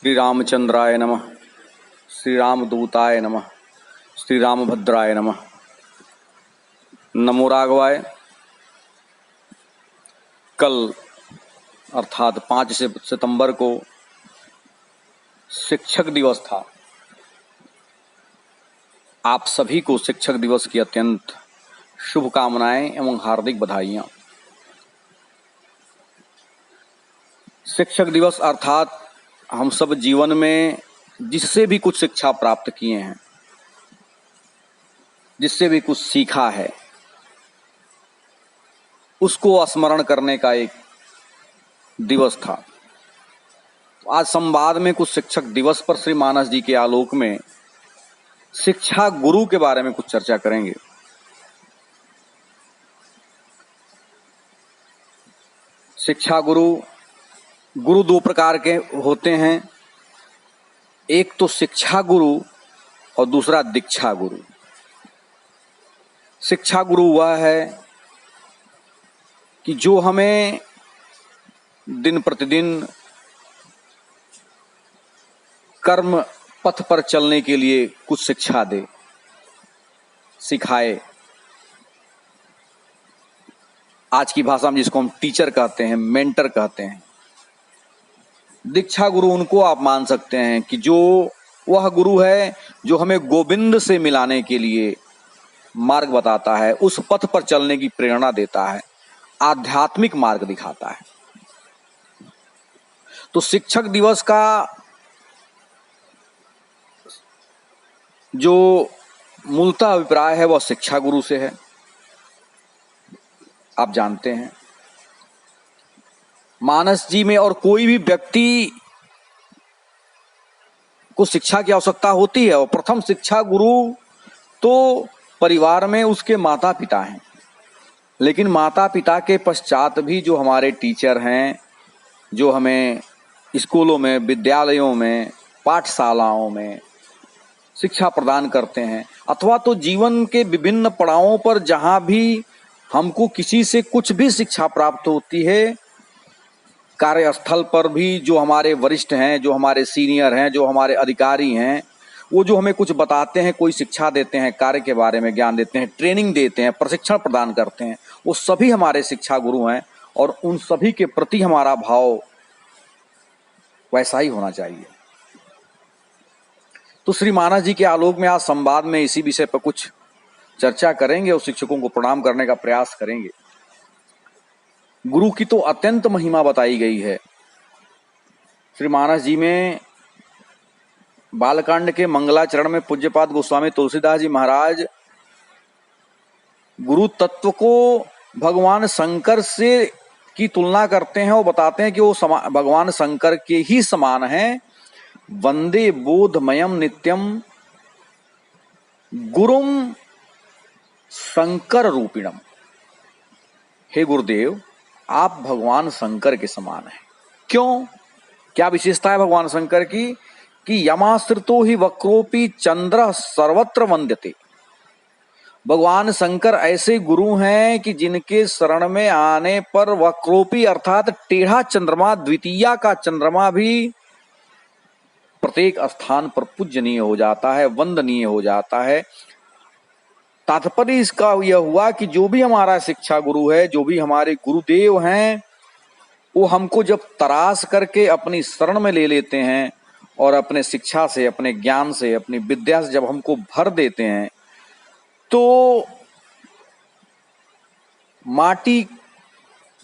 श्री रामचंद्राय नमः। श्री रामदूताय नमः। श्री रामभद्राय नमः। नमो राघवाय। कल अर्थात 5 सितंबर को शिक्षक दिवस था। आप सभी को शिक्षक दिवस की अत्यंत शुभकामनाएं एवं हार्दिक बधाइयां। शिक्षक दिवस अर्थात हम सब जीवन में जिससे भी कुछ शिक्षा प्राप्त किए हैं, जिससे भी कुछ सीखा है, उसको स्मरण करने का एक दिवस था। आज संवाद में कुछ शिक्षक दिवस पर श्री मानस जी के आलोक में शिक्षा गुरु के बारे में कुछ चर्चा करेंगे। शिक्षा गुरु दो प्रकार के होते हैं, एक तो शिक्षा गुरु और दूसरा दीक्षा गुरु। शिक्षा गुरु वह है कि जो हमें दिन प्रतिदिन कर्म पथ पर चलने के लिए कुछ शिक्षा दे, सिखाए। आज की भाषा में जिसको हम टीचर कहते हैं, मेंटर कहते हैं। दीक्षा गुरु उनको आप मान सकते हैं कि जो वह गुरु है जो हमें गोविंद से मिलाने के लिए मार्ग बताता है, उस पथ पर चलने की प्रेरणा देता है, आध्यात्मिक मार्ग दिखाता है। तो शिक्षक दिवस का जो मूलतः अभिप्राय है वह शिक्षा गुरु से है। आप जानते हैं मानस जी में और कोई भी व्यक्ति को शिक्षा की आवश्यकता होती है और प्रथम शिक्षा गुरु तो परिवार में उसके माता पिता हैं, लेकिन माता पिता के पश्चात भी जो हमारे टीचर हैं, जो हमें स्कूलों में, विद्यालयों में, पाठशालाओं में शिक्षा प्रदान करते हैं, अथवा तो जीवन के विभिन्न पड़ावों पर जहां भी हमको किसी से कुछ भी शिक्षा प्राप्त होती है, कार्यस्थल पर भी जो हमारे वरिष्ठ हैं, जो हमारे सीनियर हैं, जो हमारे अधिकारी हैं, वो जो हमें कुछ बताते हैं, कोई शिक्षा देते हैं, कार्य के बारे में ज्ञान देते हैं, ट्रेनिंग देते हैं, प्रशिक्षण प्रदान करते हैं, वो सभी हमारे शिक्षा गुरु हैं और उन सभी के प्रति हमारा भाव वैसा ही होना चाहिए। तो श्री मानस जी के आलोक में आज संवाद में इसी विषय पर कुछ चर्चा करेंगे और शिक्षकों को प्रणाम करने का प्रयास करेंगे। गुरु की तो अत्यंत महिमा बताई गई है। श्री मानस जी में बालकांड के मंगलाचरण में पूज्यपाद गोस्वामी तुलसीदास जी महाराज गुरु तत्व को भगवान शंकर से की तुलना करते हैं और बताते हैं कि वो भगवान शंकर के ही समान हैं। वंदे बोधमयम नित्यम गुरुम शंकर रूपिणम। हे गुरुदेव, आप भगवान शंकर के समान हैं। क्यों? क्या विशेषता है भगवान शंकर की? कि यमाश्रितो ही वक्रोपी चंद्र सर्वत्र वंद्यते। भगवान शंकर ऐसे गुरु हैं कि जिनके शरण में आने पर वक्रोपी अर्थात टेढ़ा चंद्रमा, द्वितीया का चंद्रमा भी प्रत्येक स्थान पर पूजनीय हो जाता है, वंदनीय हो जाता है। तात्पर्य इसका यह हुआ कि जो भी हमारा शिक्षा गुरु है, जो भी हमारे गुरुदेव हैं, वो हमको जब तराश करके अपनी शरण में ले लेते हैं और अपने शिक्षा से, अपने ज्ञान से, अपनी विद्या से जब हमको भर देते हैं, तो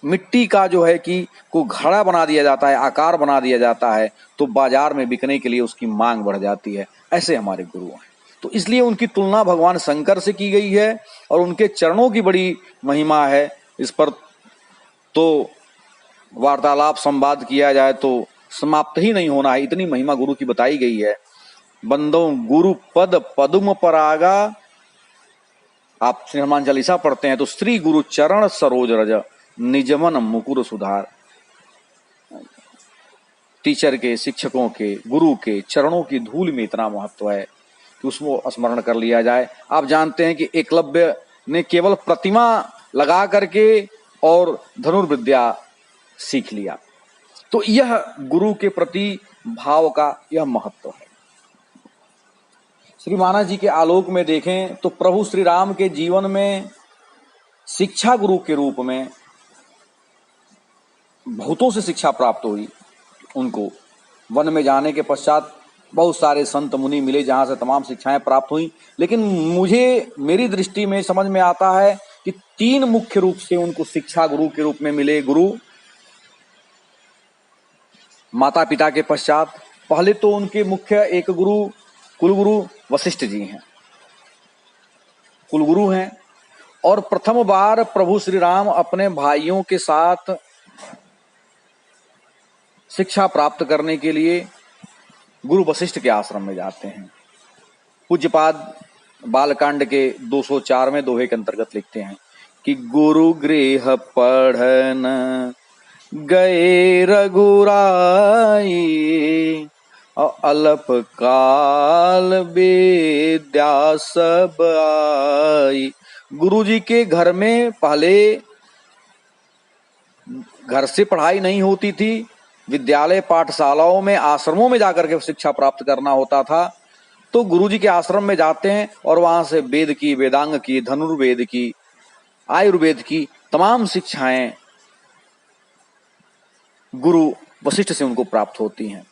मिट्टी का जो है कि को घड़ा बना दिया जाता है, आकार बना दिया जाता है, तो बाजार में बिकने के लिए उसकी मांग बढ़ जाती है। ऐसे हमारे गुरु हैं। तो इसलिए उनकी तुलना भगवान शंकर से की गई है और उनके चरणों की बड़ी महिमा है। इस पर तो वार्तालाप संवाद किया जाए तो समाप्त ही नहीं होना है, इतनी महिमा गुरु की बताई गई है। बंदो गुरु पद पदुम परागा। आप श्री हनुमान चालीसा पढ़ते हैं तो श्री गुरु चरण सरोज रज निजमन मुकुर सुधार। टीचर के, शिक्षकों के, गुरु के चरणों की धूल में इतना महत्व है कि उसको स्मरण कर लिया जाए। आप जानते हैं कि एकलव्य ने केवल प्रतिमा लगा करके और धनुर्विद्या सीख लिया, तो यह गुरु के प्रति भाव का यह महत्व है। श्री मानस जी के आलोक में देखें तो प्रभु श्री राम के जीवन में शिक्षा गुरु के रूप में बहुतों से शिक्षा प्राप्त हुई। उनको वन में जाने के पश्चात बहुत सारे संत मुनि मिले जहां से तमाम शिक्षाएं प्राप्त हुई, लेकिन मुझे मेरी दृष्टि में समझ में आता है कि तीन मुख्य रूप से उनको शिक्षा गुरु के रूप में मिले। गुरु माता पिता के पश्चात पहले तो उनके मुख्य एक गुरु कुलगुरु वशिष्ठ जी हैं, कुलगुरु हैं। और प्रथम बार प्रभु श्री राम अपने भाइयों के साथ शिक्षा प्राप्त करने के लिए गुरु वशिष्ठ के आश्रम में जाते हैं। पूज्यपाद बालकांड के 204 में दोहे के अंतर्गत लिखते हैं कि गुरु गृह पढ़न गए रघुराई, अल्प काल विद्या सब आई। गुरु जी के घर में पहले घर से पढ़ाई नहीं होती थी, विद्यालय पाठशालाओं में आश्रमों में जाकर के शिक्षा प्राप्त करना होता था। तो गुरु जी के आश्रम में जाते हैं और वहां से वेद की, वेदांग की, धनुर्वेद की, आयुर्वेद की तमाम शिक्षाएं गुरु वशिष्ठ से उनको प्राप्त होती हैं।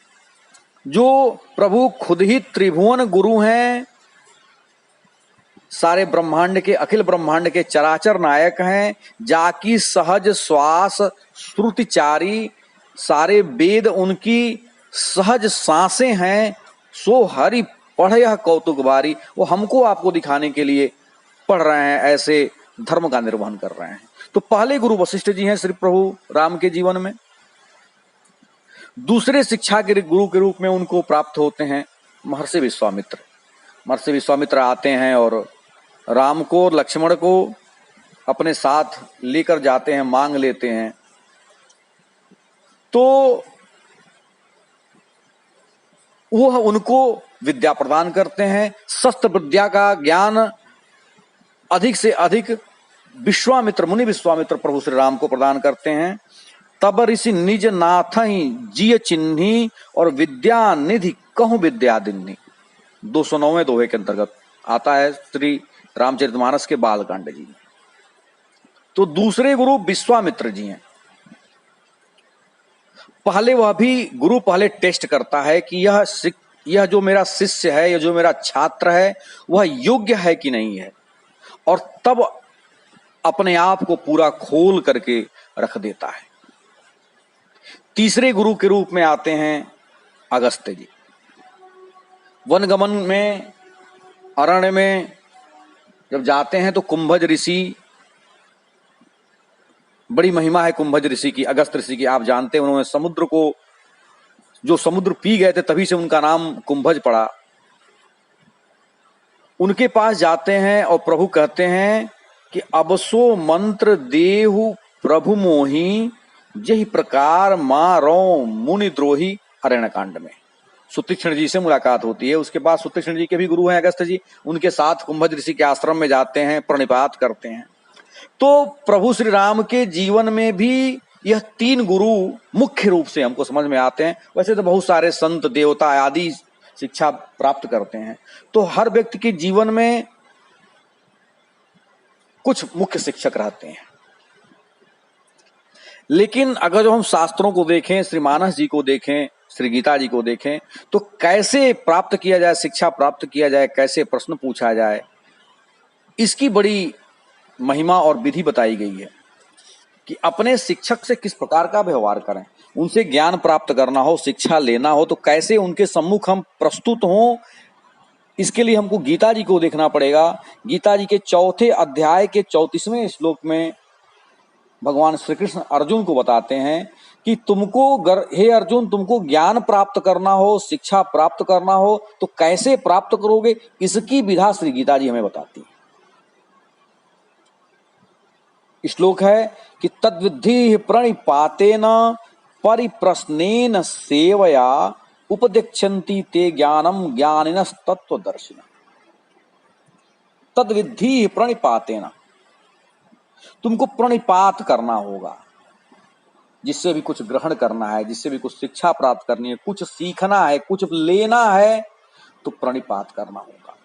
जो प्रभु खुद ही त्रिभुवन गुरु हैं, सारे ब्रह्मांड के, अखिल ब्रह्मांड के चराचर नायक हैं, जाकी सहज श्वास श्रुतिचारी, सारे वेद उनकी सहज सांसें हैं। सो हरि पढ़ यह कौतुक बारी, वो हमको आपको दिखाने के लिए पढ़ रहे हैं, ऐसे धर्म का निर्वहन कर रहे हैं। तो पहले गुरु वशिष्ठ जी हैं श्री प्रभु राम के जीवन में। दूसरे शिक्षा के गुरु के रूप में उनको प्राप्त होते हैं महर्षि विश्वामित्र। महर्षि विश्वामित्र आते हैं और राम को और लक्ष्मण को अपने साथ लेकर जाते हैं, मांग लेते हैं। तो वह उनको विद्या प्रदान करते हैं, शस्त्र विद्या का ज्ञान अधिक से अधिक विश्वामित्र, मुनि विश्वामित्र प्रभु श्री राम को प्रदान करते हैं। तब ऋषि निज नाथ ही जिय चिन्ही, और विद्या निधि कहूं विद्या दिन्ही। 209वें दोहे के अंतर्गत आता है श्री रामचरितमानस के बालकांड जी। तो दूसरे गुरु विश्वामित्र जी हैं। पहले वह भी गुरु पहले टेस्ट करता है कि यह जो मेरा शिष्य है, यह जो मेरा छात्र है, वह योग्य है कि नहीं है, और तब अपने आप को पूरा खोल करके रख देता है। तीसरे गुरु के रूप में आते हैं अगस्त्य जी। वनगमन में, अरण्य में जब जाते हैं तो कुंभज ऋषि, बड़ी महिमा है कुंभज ऋषि की, अगस्त ऋषि की। आप जानते हैं उन्होंने समुद्र को, जो समुद्र पी गए थे तभी से उनका नाम कुंभज पड़ा। उनके पास जाते हैं और प्रभु कहते हैं कि अबसो मंत्र देहु प्रभु मोही, यही प्रकार मारो मुनि द्रोही। अरण्य कांड में सुतीक्ष्ण जी से मुलाकात होती है। उसके बाद सुतीक्ष्ण जी के भी गुरु हैं अगस्त जी, उनके साथ कुंभज ऋषि के आश्रम में जाते हैं, प्रणिपात करते हैं। तो प्रभु श्री राम के जीवन में भी यह तीन गुरु मुख्य रूप से हमको समझ में आते हैं। वैसे तो बहुत सारे संत देवता आदि शिक्षा प्राप्त करते हैं। तो हर व्यक्ति के जीवन में कुछ मुख्य शिक्षक रहते हैं। लेकिन अगर जो हम शास्त्रों को देखें, श्री मानस जी को देखें, श्री गीता जी को देखें, तो कैसे प्राप्त किया जाए, शिक्षा प्राप्त किया जाए, कैसे प्रश्न पूछा जाए, इसकी बड़ी महिमा और विधि बताई गई है कि अपने शिक्षक से किस प्रकार का व्यवहार करें। उनसे ज्ञान प्राप्त करना हो, शिक्षा लेना हो, तो कैसे उनके सम्मुख हम प्रस्तुत हों, इसके लिए हमको गीता जी को देखना पड़ेगा। गीता जी के 4थे अध्याय के 34वें श्लोक में भगवान श्री कृष्ण अर्जुन को बताते हैं कि हे अर्जुन, तुमको ज्ञान प्राप्त करना हो, शिक्षा प्राप्त करना हो, तो कैसे प्राप्त करोगे, इसकी विधा श्री गीता जी हमें बताती है। श्लोक है कि तद्विद्धि प्रणिपातेन परिप्रश्नेन सेवया उपदेक्षन्ति ते ज्ञानम ज्ञानिनस् तत्वदर्शिनः। तद्विद्धि प्रणिपातेन, तुमको प्रणिपात करना होगा। जिससे भी कुछ ग्रहण करना है, जिससे भी कुछ शिक्षा प्राप्त करनी है, कुछ सीखना है, कुछ लेना है, तो प्रणिपात करना होगा।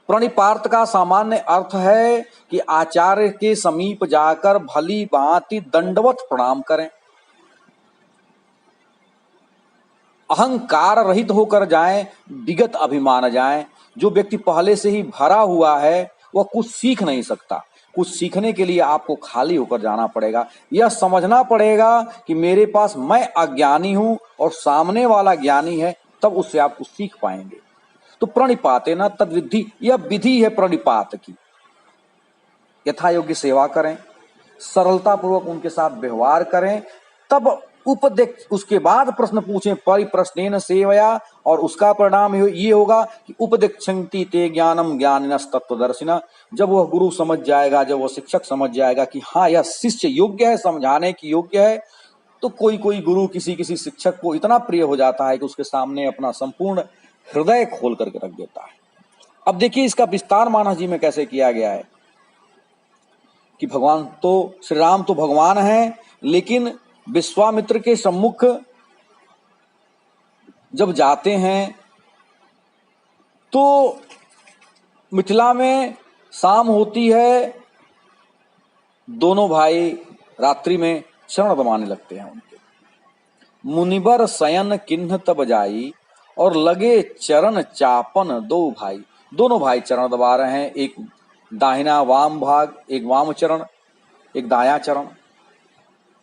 प्रणिपात का सामान्य अर्थ है कि आचार्य के समीप जाकर भली भांति दंडवत प्रणाम करें, अहंकार रहित होकर जाएं, विगत अभिमान जाएं। जो व्यक्ति पहले से ही भरा हुआ है वह कुछ सीख नहीं सकता। कुछ सीखने के लिए आपको खाली होकर जाना पड़ेगा। यह समझना पड़ेगा कि मेरे पास मैं अज्ञानी हूं और सामने वाला ज्ञानी है, तब उससे आप कुछ सीख पाएंगे। तो प्रणिपाते न तद विधि, यह विधि है प्रणिपात की। यथा योग्य सेवा करें, सरलता पूर्वक उनके साथ व्यवहार करें, तब उपदेश, उसके बाद प्रश्न पूछें परिप्रश्नेन सेवया, और उसका परिणाम ये होगा कि उपदेक्षन्ति ते ज्ञानम ज्ञानिनस् तत्वदर्शिनः। जब वह गुरु समझ जाएगा, जब वह शिक्षक समझ जाएगा कि हाँ यह शिष्य योग्य है, समझाने की योग्य है, तो कोई कोई गुरु किसी किसी शिक्षक को इतना प्रिय हो जाता है कि उसके सामने अपना संपूर्ण हृदय खोल करके रख देता है। अब देखिए इसका विस्तार मानस जी में कैसे किया गया है कि भगवान तो, श्री राम तो भगवान हैं, लेकिन विश्वामित्र के सम्मुख जब जाते हैं तो मिथिला में शाम होती है, दोनों भाई रात्रि में चरण दबाने लगते हैं उनके। मुनिबर शयन किन्ह तब जाई, और लगे चरण चापन दो भाई। दोनों भाई चरण दबा रहे हैं, एक दाहिना वाम भाग, एक वाम चरण, एक दाया चरण।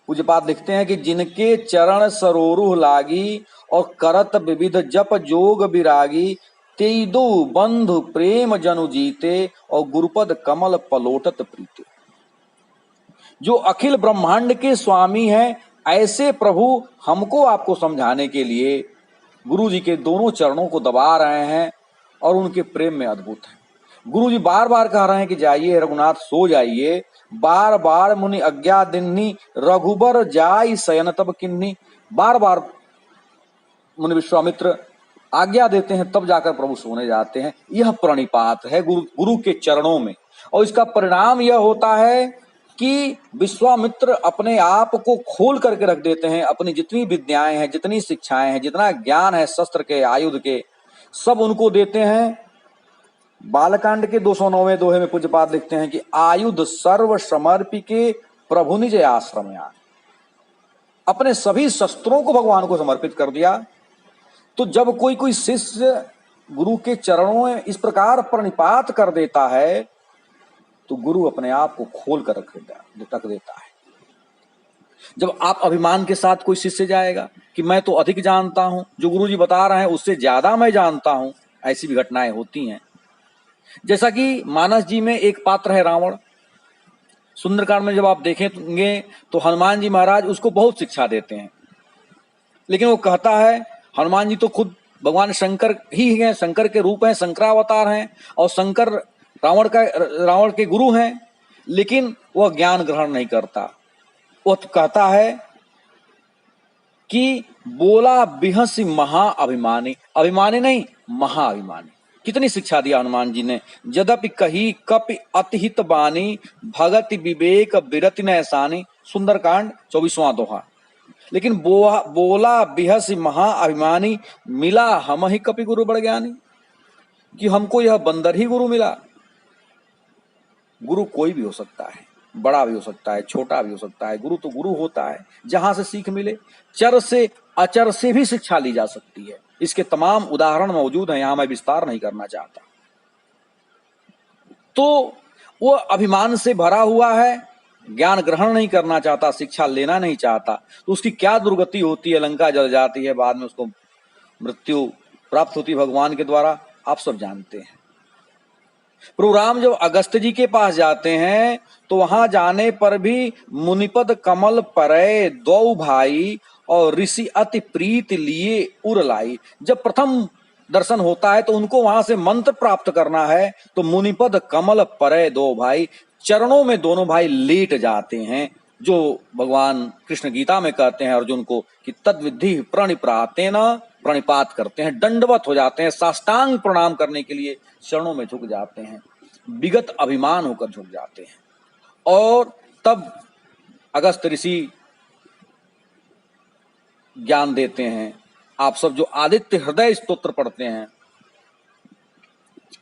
पूज्यपाद लिखते हैं कि जिनके चरण सरोरुह लागी, और करत विविध जप जोग विरागी, तेदो बंधु प्रेम जनु जीते, और गुरुपद कमल पलोटत प्रीते। जो अखिल ब्रह्मांड के स्वामी हैं, ऐसे प्रभु हमको आपको समझाने के लिए गुरु जी के दोनों चरणों को दबा रहे हैं और उनके प्रेम में अद्भुत है। गुरु जी बार बार कह रहे हैं कि जाइए रघुनाथ, सो जाइए। बार बार मुनि आज्ञा दिन्नी, रघुबर जाई शयन तब किन्नी। बार बार मुनि विश्वामित्र आज्ञा देते हैं, तब जाकर प्रभु सोने जाते हैं। यह प्रणिपात है गुरु के चरणों में। और इसका परिणाम यह होता है कि विश्वामित्र अपने आप को खोल करके रख देते हैं। अपनी जितनी विद्याएं हैं, जितनी शिक्षाएं हैं, जितना ज्ञान है शस्त्र के, आयुध के, सब उनको देते हैं। बालकांड के 209वें दोहे में पूज्यपाद लिखते हैं कि आयुध सर्व समर्पिके प्रभु निज आश्रम आए। अपने सभी शस्त्रों को भगवान को समर्पित कर दिया। तो जब कोई कोई शिष्य गुरु के चरणों में इस प्रकार प्रणिपात कर देता है, तो गुरु अपने आप को खोल कर रख देता है। जब आप अभिमान के साथ कोई शिष्य जाएगा कि मैं तो अधिक जानता हूं, जो गुरु जी बता रहे हैं उससे ज्यादा मैं जानता हूं, ऐसी भी घटनाएं होती हैं। जैसा कि मानस जी में एक पात्र है रावण। सुंदरकांड में जब आप देखेंगे तो हनुमान जी महाराज उसको बहुत शिक्षा देते हैं, लेकिन वो कहता है, हनुमान जी तो खुद भगवान शंकर ही हैं, शंकर के रूप हैं, शंकरावतार हैं, और शंकर रावण के गुरु हैं, लेकिन वह ज्ञान ग्रहण नहीं करता। वह तो कहता है कि बोला बिहसी महाअभिमानी, अभिमानी नहीं महाअभिमानी। कितनी शिक्षा दिया हनुमान जी ने। यद्यपि कही कपि अतिहित बानी, भगति विवेक बिरति न ऐसानी। सुंदरकांड 24वां दोहा। लेकिन बोला बिहसी महाअभिमानी, मिला हम ही कपि गुरु बड़ ज्ञानी, कि हमको यह बंदर ही गुरु मिला। गुरु कोई भी हो सकता है, बड़ा भी हो सकता है, छोटा भी हो सकता है। गुरु तो गुरु होता है, जहां से सीख मिले। चर से अचर से भी शिक्षा ली जा सकती है। इसके तमाम उदाहरण मौजूद हैं, यहां मैं विस्तार नहीं करना चाहता। तो वो अभिमान से भरा हुआ है, ज्ञान ग्रहण नहीं करना चाहता, शिक्षा लेना नहीं चाहता, तो उसकी क्या दुर्गति होती है। लंका जल जाती है, बाद में उसको मृत्यु प्राप्त होती भगवान के द्वारा, आप सब जानते हैं। प्रभु राम जब अगस्त जी के पास जाते हैं तो वहां जाने पर भी मुनिपद कमल परय दो भाई, और ऋषि अति प्रीत लिए उर लाई। जब प्रथम दर्शन होता है तो उनको वहां से मंत्र प्राप्त करना है, तो मुनिपद कमल परय दो भाई, चरणों में दोनों भाई लेट जाते हैं, जो भगवान कृष्ण गीता में कहते हैं अर्जुन को कि तद्विधि प्रणिपातेन, प्रणिपात करते हैं, दंडवत हो जाते हैं, साष्टांग प्रणाम करने के लिए चरणों में झुक जाते हैं, विगत अभिमान होकर झुक जाते हैं। और तब अगस्त ऋषि ज्ञान देते हैं। आप सब जो आदित्य हृदय स्तोत्र पढ़ते हैं,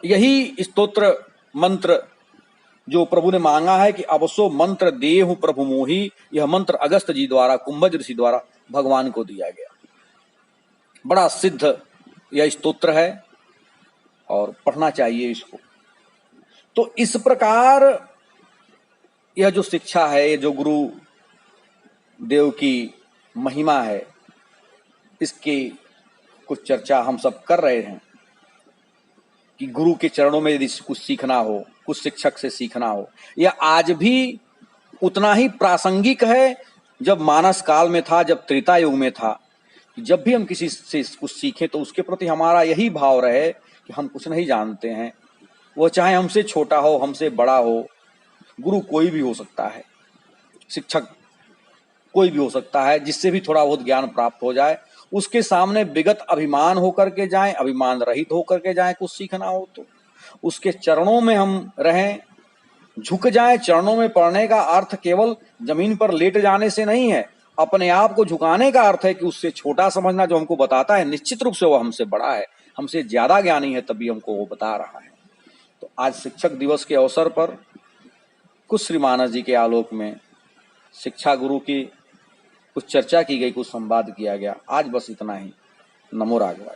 यही स्तोत्र मंत्र जो प्रभु ने मांगा है कि अवसो मंत्र देहु प्रभु मोहि, यह मंत्र अगस्त जी द्वारा, कुंभज ऋषि द्वारा भगवान को दिया गया। बड़ा सिद्ध यह स्तोत्र है और पढ़ना चाहिए इसको। तो इस प्रकार यह जो शिक्षा है, ये जो गुरु देव की महिमा है, इसकी कुछ चर्चा हम सब कर रहे हैं कि गुरु के चरणों में यदि कुछ सीखना हो, कुछ शिक्षक से सीखना हो, यह आज भी उतना ही प्रासंगिक है जब मानस काल में था, जब त्रेता युग में था। जब भी हम किसी से कुछ सीखें तो उसके प्रति हमारा यही भाव रहे कि हम कुछ नहीं जानते हैं, वो चाहे हमसे छोटा हो, हमसे बड़ा हो। गुरु कोई भी हो सकता है, शिक्षक कोई भी हो सकता है, जिससे भी थोड़ा बहुत ज्ञान प्राप्त हो जाए, उसके सामने विगत अभिमान होकर के जाएं, अभिमान रहित होकर के जाएं। कुछ सीखना हो तो उसके चरणों में हम रहें, झुक जाएं। चरणों में पड़ने का अर्थ केवल जमीन पर लेट जाने से नहीं है, अपने आप को झुकाने का अर्थ है कि उससे छोटा समझना। जो हमको बताता है निश्चित रूप से वो हमसे बड़ा है, हमसे ज्यादा ज्ञानी है, तभी हमको वो बता रहा है। तो आज शिक्षक दिवस के अवसर पर कुछ श्री मानस जी के आलोक में शिक्षा गुरु की कुछ चर्चा की गई, कुछ संवाद किया गया। आज बस इतना ही। नमो राघवाय।